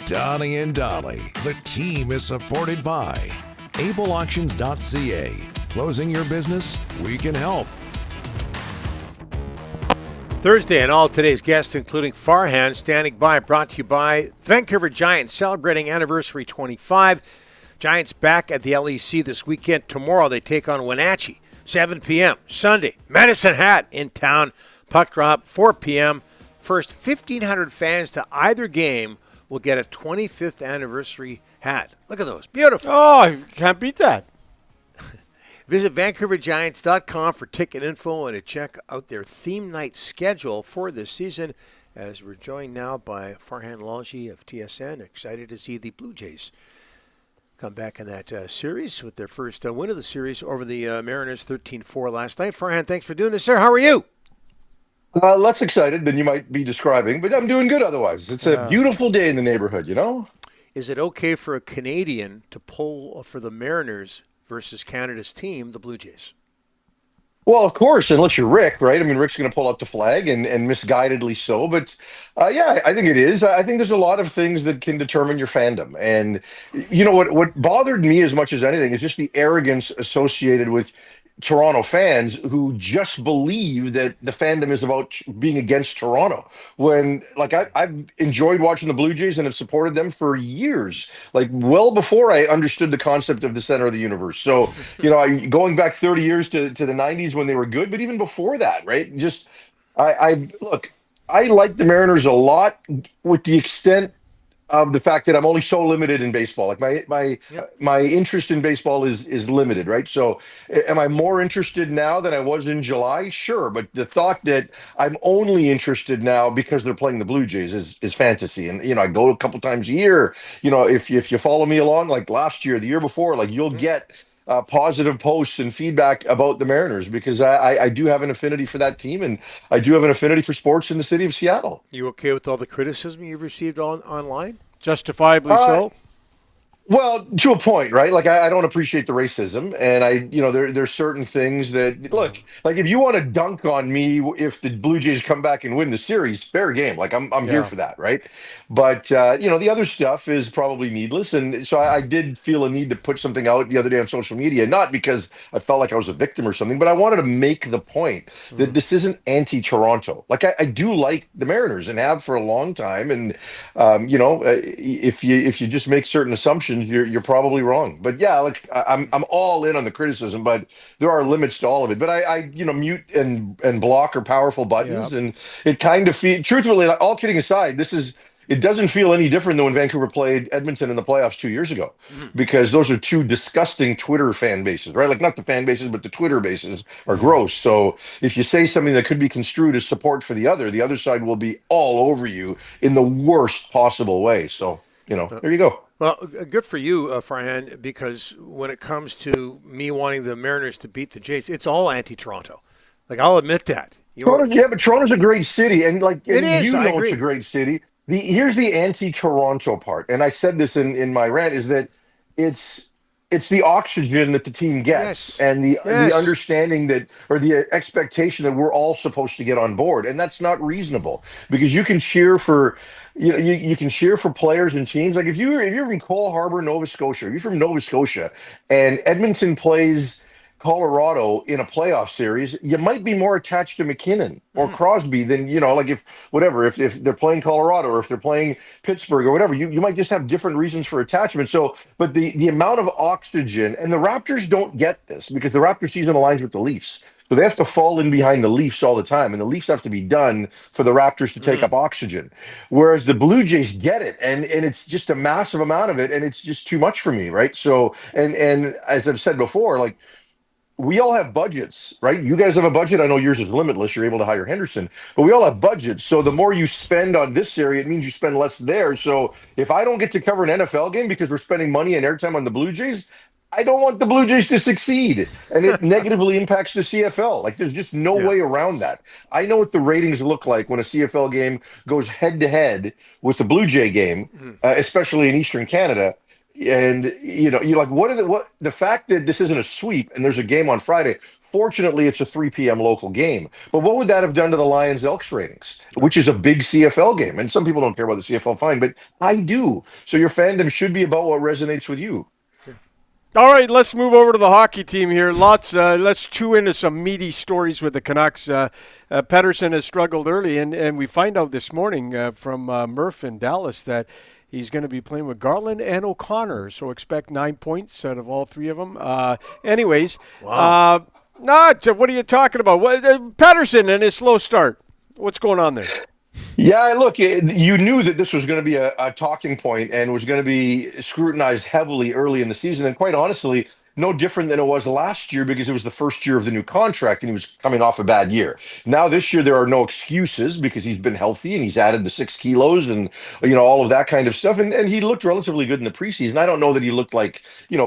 Donnie and Dolly. The team is supported by ableauctions.ca. Closing your business? We can help. Thursday, and all today's guests, including Farhan, standing by, brought to you by Vancouver Giants, celebrating anniversary 25. Giants back at the LEC this weekend. Tomorrow they take on Wenatchee, 7 p.m. Sunday, Medicine Hat in town. Puck drop, 4 p.m. First 1,500 fans to either game will get a 25th anniversary hat. Look at those. Beautiful. Oh, I can't beat that. Visit VancouverGiants.com for ticket info and to check out their theme night schedule for this season, as we're joined now by Farhan Lalji of TSN. Excited to see the Blue Jays come back in that series with their first win of the series over the Mariners 13-4 last night. Farhan, thanks for doing this, sir. How are you? Less excited than you might be describing, but I'm doing good otherwise. It's a beautiful day in the neighborhood, you know? Is it okay for a Canadian to pull for the Mariners versus Canada's team, the Blue Jays? Well, of course, unless you're Rick, right? I mean, Rick's going to pull out the flag and misguidedly so. But yeah, I think it is. I think there's a lot of things that can determine your fandom. And you know what bothered me as much as anything is just the arrogance associated with Toronto fans who just believe that the fandom is about being against Toronto. When, like, I've enjoyed watching the Blue Jays and have supported them for years, like well before I understood the concept of the center of the universe. So, you know, going back 30 years to the 90s when they were good, but even before that, right? Just, I look, I like the Mariners a lot with the extent of the fact that I'm only so limited in baseball. Like my interest in baseball is limited, right? So am I more interested now than I was in July? Sure. But the thought that I'm only interested now because they're playing the Blue Jays is fantasy. And, you know, I go a couple times a year. You know, if you follow me along, like last year, the year before, like you'll get positive posts and feedback about the Mariners because I do have an affinity for that team, and I do have an affinity for sports in the city of Seattle. You okay with all the criticism you've received online? Justifiably so. Well, to a point, right? Like I don't appreciate the racism, and you know, there's certain things that look like if you want to dunk on me if the Blue Jays come back and win the series, fair game. Like I'm here for that, right? But you know, the other stuff is probably needless, and so I did feel a need to put something out the other day on social media, not because I felt like I was a victim or something, but I wanted to make the point that this isn't anti-Toronto. Like I do like the Mariners and have for a long time, and you know, if you just make certain assumptions, you're probably wrong. But yeah, like I'm all in on the criticism, but there are limits to all of it. But I you know, mute and block are powerful buttons, and it kind of truthfully, like, all kidding aside, it doesn't feel any different than when Vancouver played Edmonton in the playoffs 2 years ago, because those are two disgusting Twitter fan bases, right? Like not the fan bases, but the Twitter bases are gross. So if you say something that could be construed as support for the other side will be all over you in the worst possible way. So, you know, there you go. Well, good for you, Farhan, because when it comes to me wanting the Mariners to beat the Jays, it's all anti-Toronto. Like, I'll admit that. But Toronto's a great city, and like it is. You know, it's a great city. Here's the anti-Toronto part, and I said this in my rant, is that it's the oxygen that the team gets, and the understanding that, or the expectation that we're all supposed to get on board, and that's not reasonable, because you can cheer for, you know, you can cheer for players and teams. Like if you're from Cole Harbour, Nova Scotia, if you're from Nova Scotia, and Edmonton plays Colorado in a playoff series, you might be more attached to McKinnon or Crosby than, you know, like if they're playing Colorado or if they're playing Pittsburgh or whatever, you might just have different reasons for attachment. So, but the amount of oxygen, and the Raptors don't get this because the Raptor season aligns with the Leafs. So they have to fall in behind the Leafs all the time, and the Leafs have to be done for the Raptors to take up oxygen. Whereas the Blue Jays get it, and it's just a massive amount of it, and it's just too much for me, right? So, and as I've said before, like, we all have budgets, right? You guys have a budget. I know yours is limitless. You're able to hire Henderson, but we all have budgets. So the more you spend on this area, it means you spend less there. So if I don't get to cover an NFL game because we're spending money and airtime on the Blue Jays, I don't want the Blue Jays to succeed, and it negatively impacts the CFL. Like there's just no way around that. I know what the ratings look like when a CFL game goes head to head with the Blue Jay game, especially in Eastern Canada. And you're like, what the fact that this isn't a sweep and there's a game on Friday. Fortunately, it's a 3 p.m. local game. But what would that have done to the Lions Elks ratings, which is a big CFL game? And some people don't care about the CFL, fine, but I do. So your fandom should be about what resonates with you. All right, let's move over to the hockey team here. Let's chew into some meaty stories with the Canucks. Pettersson has struggled early, and we find out this morning from Murph in Dallas that he's going to be playing with Garland and O'Connor, so expect 9 points out of all three of them. Anyways, Wow. What are you talking about? Pettersson and his slow start. What's going on there? Yeah, look, you knew that this was going to be a talking point and was going to be scrutinized heavily early in the season. And quite honestly, no different than it was last year because it was the first year of the new contract and he was coming off a bad year. Now, this year, there are no excuses because he's been healthy and he's added the 6 kilos and, all of that kind of stuff. And he looked relatively good in the preseason. I don't know that he looked like,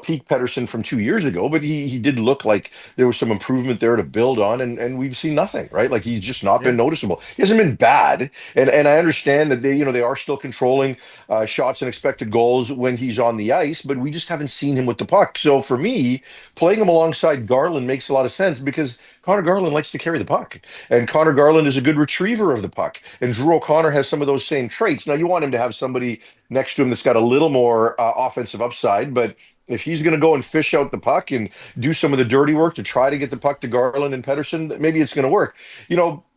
peak Pedersen from 2 years ago, but he did look like there was some improvement there to build on. And we've seen nothing, right? Like he's just not been noticeable. He hasn't been bad. And I understand that they are still controlling shots and expected goals when he's on the ice, but we just haven't seen him with the puck. So for me, playing him alongside Garland makes a lot of sense because Connor Garland likes to carry the puck, and Connor Garland is a good retriever of the puck. And Drew O'Connor has some of those same traits. Now you want him to have somebody next to him that's got a little more offensive upside, but if he's going to go and fish out the puck and do some of the dirty work to try to get the puck to Garland and Pedersen, maybe it's going to work.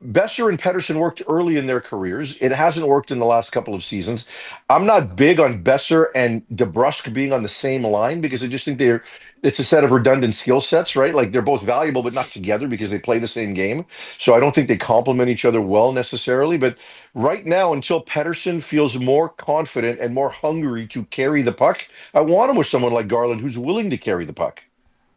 Besser and Pedersen worked early in their careers. It hasn't worked in the last couple of seasons. I'm not big on Besser and DeBrusque being on the same line because I just think it's a set of redundant skill sets, right? Like they're both valuable, but not together because they play the same game. So I don't think they complement each other well necessarily. But right now, until Pedersen feels more confident and more hungry to carry the puck, I want him with someone like Garland who's willing to carry the puck.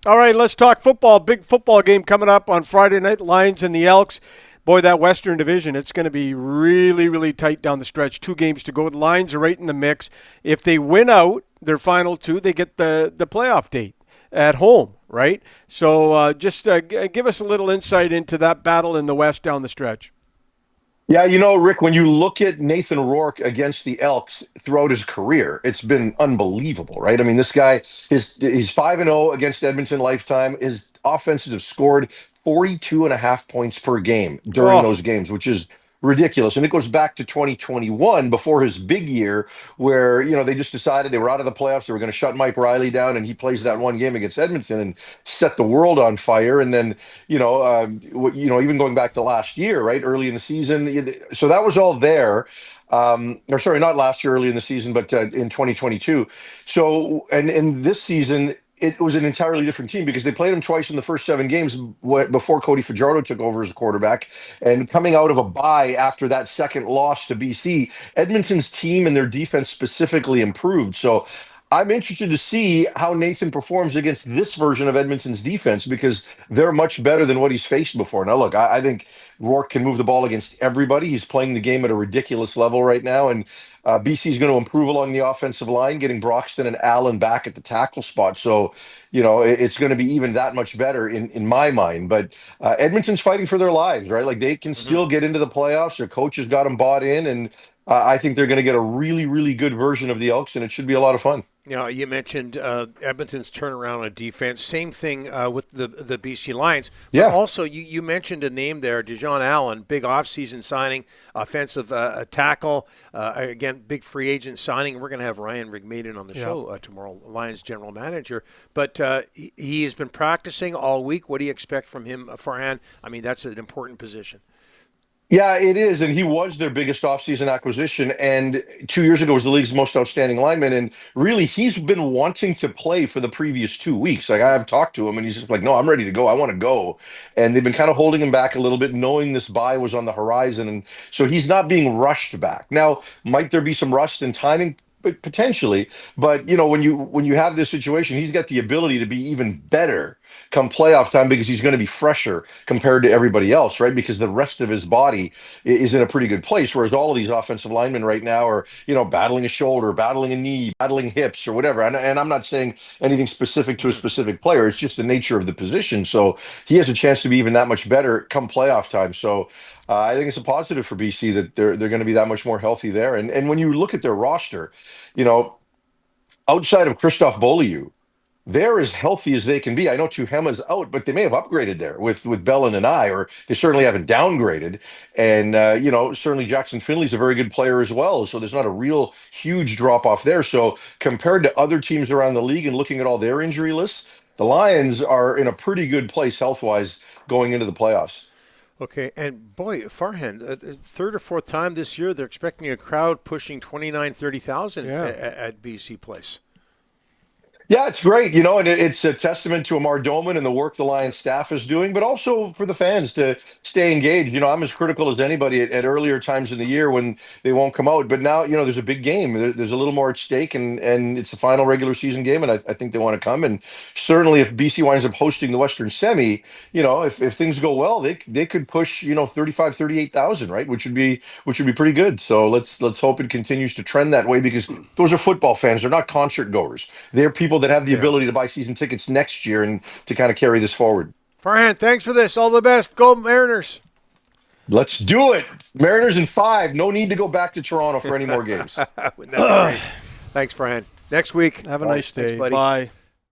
All right, let's talk football. Big football game coming up on Friday night. Lions and the Elks. Boy, that Western Division, it's going to be really, really tight down the stretch. 2 games to go. The Lions are right in the mix. If they win out their final 2, they get the playoff date at home, right? So just give us a little insight into that battle in the West down the stretch. Yeah, Rick, when you look at Nathan Rourke against the Elks throughout his career, it's been unbelievable, right? I mean, this guy, he's 5-0 against Edmonton lifetime. His offenses have scored 42 and a half points per game during those games, which is ridiculous. And it goes back to 2021 before his big year where, they just decided they were out of the playoffs. They were going to shut Mike Riley down and he plays that one game against Edmonton and set the world on fire. And then, even going back to last year, right? Early in the season. So that was all there. Or sorry, not last year, early in the season, but in 2022. So, and in this season, it was an entirely different team because they played him twice in the first 7 games before Cody Fajardo took over as quarterback. And coming out of a bye after that second loss to BC, Edmonton's team and their defense specifically improved. So I'm interested to see how Nathan performs against this version of Edmonton's defense because they're much better than what he's faced before. Now, look, I think Rourke can move the ball against everybody. He's playing the game at a ridiculous level right now, and BC is going to improve along the offensive line, getting Broxton and Allen back at the tackle spot. So, it's going to be even that much better in my mind. But Edmonton's fighting for their lives, right? Like they can still get into the playoffs. Their coach has got them bought in, and I think they're going to get a really, really good version of the Elks, and it should be a lot of fun. You mentioned Edmonton's turnaround on defense. Same thing with the BC Lions. But Yeah. also, you mentioned a name there, Dejon Allen, big offseason signing, offensive tackle. Again, big free agent signing. We're going to have Ryan Rigmaiden on the show tomorrow, Lions general manager. But he has been practicing all week. What do you expect from him, Farhan? I mean, that's an important position. Yeah, it is. And he was their biggest offseason acquisition. And 2 years ago was the league's most outstanding lineman. And really, he's been wanting to play for the previous 2 weeks. Like I've talked to him and he's just like, no, I'm ready to go. I want to go. And they've been kind of holding him back a little bit, knowing this bye was on the horizon. And so he's not being rushed back. Now, might there be some rust in timing? But potentially, but when you have this situation, he's got the ability to be even better come playoff time because he's going to be fresher compared to everybody else, right? Because the rest of his body is in a pretty good place, whereas all of these offensive linemen right now are battling a shoulder, battling a knee, battling hips or whatever. And I'm not saying anything specific to a specific player; it's just the nature of the position. So he has a chance to be even that much better come playoff time. So. I think it's a positive for BC that they're going to be that much more healthy there. And when you look at their roster, you know, outside of Christoph Beaulieu, they're as healthy as they can be. I know Tuhema's out, but they may have upgraded there with Bellin and I, or they certainly haven't downgraded. And certainly Jackson Finley's a very good player as well. So there's not a real huge drop off there. So compared to other teams around the league and looking at all their injury lists, the Lions are in a pretty good place health wise going into the playoffs. Okay, and boy, Farhan, third or fourth time this year, they're expecting a crowd pushing 29, 30,000 at BC Place. Yeah, it's great, and it's a testament to Amar Doman and the work the Lions staff is doing, but also for the fans to stay engaged. I'm as critical as anybody at earlier times in the year when they won't come out. But now, there's a big game. There's a little more at stake, and it's the final regular season game, and I think they want to come. And certainly if BC winds up hosting the Western Semi, if things go well, they could push, 35, 38,000, right? Which would be pretty good. So let's hope it continues to trend that way, because those are football fans. They're not concert goers. They're people that have the ability to buy season tickets next year and to kind of carry this forward. Farhan, thanks for this. All the best. Go Mariners. Let's do it. Mariners in 5. No need to go back to Toronto for any more games. Thanks, Farhan. Next week. Have a nice day. Thanks, buddy. Bye.